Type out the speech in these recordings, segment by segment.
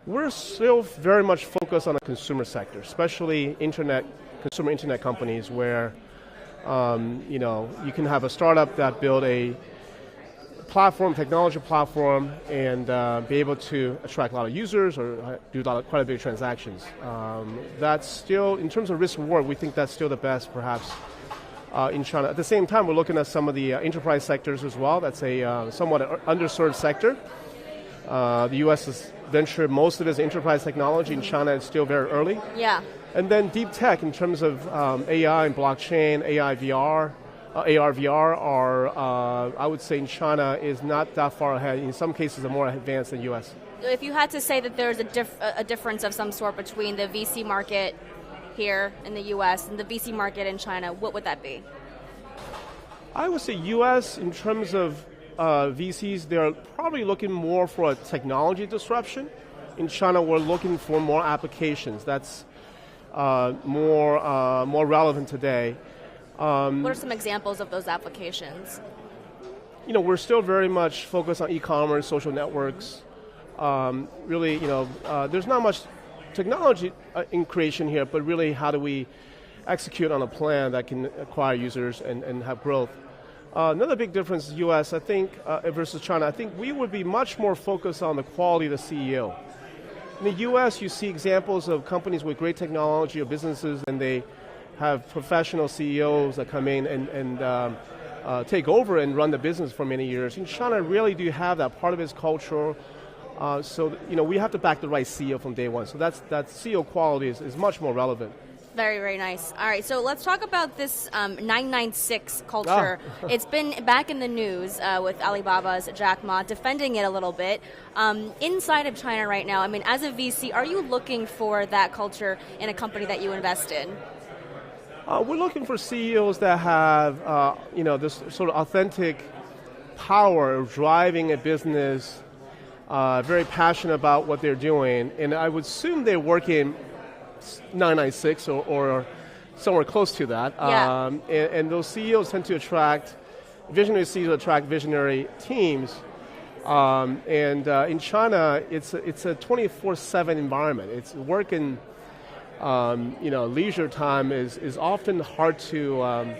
We're still very much focused on the consumer sector, especially consumer internet companies where you can have a startup that build a technology platform, and be able to attract a lot of users or do quite a bit of transactions. That's still, in terms of risk reward, we think that's still the best, perhaps, in China. At the same time, we're looking at some of the enterprise sectors as well. That's a somewhat underserved sector. The U.S. has ventured most of its enterprise technology. In China, it's still very early. Yeah. And then deep tech, in terms of AI and blockchain, AI, VR, AR, VR, are, I would say in China, is not that far ahead. In some cases, are more advanced than U.S. If you had to say that there's a difference of some sort between the VC market here in the U.S. and the VC market in China, what would that be? I would say U.S., in terms of VCs, they're probably looking more for a technology disruption. In China, we're looking for more applications. That's more relevant today. What are some examples of those applications? We're still very much focused on e-commerce, social networks. Really, there's not much technology in creation here, but really how do we execute on a plan that can acquire users and have growth. Another big difference is U.S., I think, versus China. I think we would be much more focused on the quality of the CEO. In the U.S., you see examples of companies with great technology or businesses, and they have professional CEOs that come in and take over and run the business for many years. In China, really do have that part of its culture. So we have to back the right CEO from day one. So that CEO quality is much more relevant. Very, very nice. All right, so let's talk about this 996 culture. It's been back in the news with Alibaba's Jack Ma defending it a little bit. Inside of China right now, I mean, as a VC, are you looking for that culture in a company that you invest in? We're looking for CEOs that have this sort of authentic power of driving a business, very passionate about what they're doing, and I would assume they work in 996 or somewhere close to that. Yeah. And those CEOs tend to attract, visionary CEOs attract visionary teams. And in China, it's a 24/7 environment. It's work and leisure time is often hard to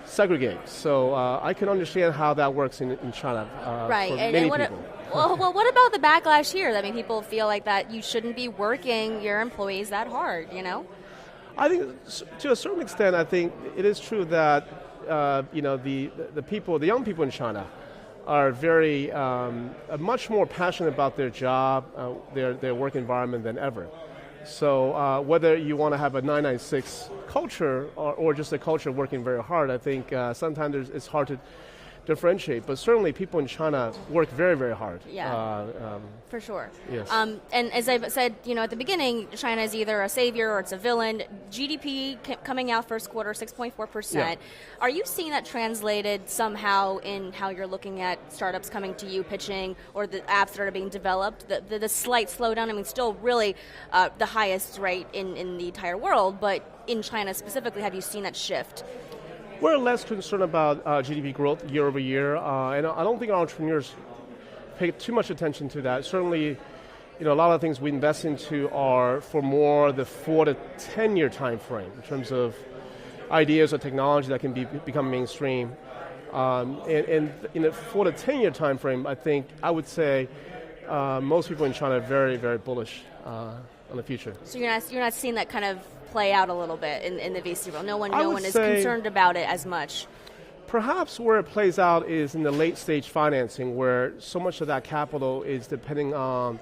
segregate. So I can understand how that works in China right. for many people. Well, what about the backlash here? I mean, people feel like that you shouldn't be working your employees that hard, I think to a certain extent, I think it is true that the young people in China are very much more passionate about their job, their work environment than ever. So whether you want to have a 996 culture or just a culture working very hard, I think sometimes it's hard to differentiate. But certainly people in China work very, very hard. Yeah, for sure. Yes. And as I said, at the beginning, China is either a savior or it's a villain. GDP coming out first quarter, 6.4%. Yeah. Are you seeing that translated somehow in how you're looking at startups coming to you, pitching, or the apps that are being developed? The slight slowdown, I mean, still really the highest rate in the entire world, but in China specifically, have you seen that shift? We're less concerned about GDP growth year over year, and I don't think our entrepreneurs pay too much attention to that. Certainly, a lot of things we invest into are for more the 4 to 10 year time frame in terms of ideas or technology that can become mainstream. And in the 4 to 10 year time frame, I would say most people in China are very, very bullish on the future. So you're not seeing that kind of play out a little bit in the VC world. No one is say, concerned about it as much. Perhaps where it plays out is in the late stage financing, where so much of that capital is depending on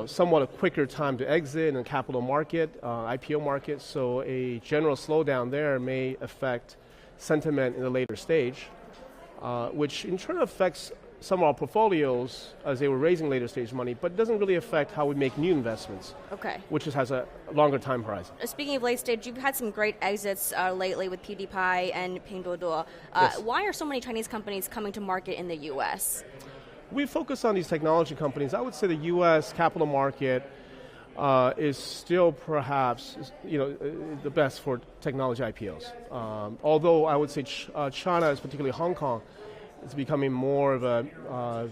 somewhat a quicker time to exit in the capital market, IPO market. So a general slowdown there may affect sentiment in the later stage, which in turn affects some of our portfolios as they were raising later stage money, but it doesn't really affect how we make new investments. Okay. Which has a longer time horizon. Speaking of late stage, you've had some great exits lately with PewDiePie and Pinduoduo. Yes. Why are so many Chinese companies coming to market in the U.S.? We focus on these technology companies. I would say the U.S. capital market is still perhaps the best for technology IPOs. Although I would say China, particularly Hong Kong, is becoming more of a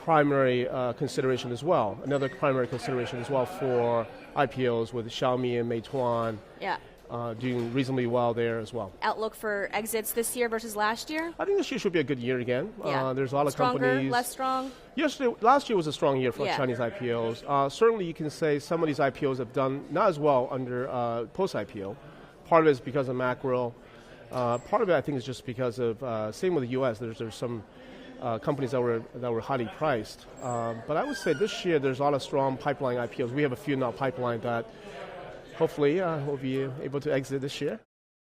primary consideration as well. Another primary consideration as well for IPOs with Xiaomi and Meituan. Yeah. Doing reasonably well there as well. Outlook for exits this year versus last year? I think this year should be a good year again. Yeah. There's a lot of Stronger, companies. less strong? Last year was a strong year for Yeah. Chinese IPOs. Certainly you can say some of these IPOs have done not as well under post-IPO. Part of it is because of macro. Part of it I think is just because of, same with the US, there's some companies that were highly priced. But I would say this year there's a lot of strong pipeline IPOs. We have a few in our pipeline that hopefully we'll be able to exit this year.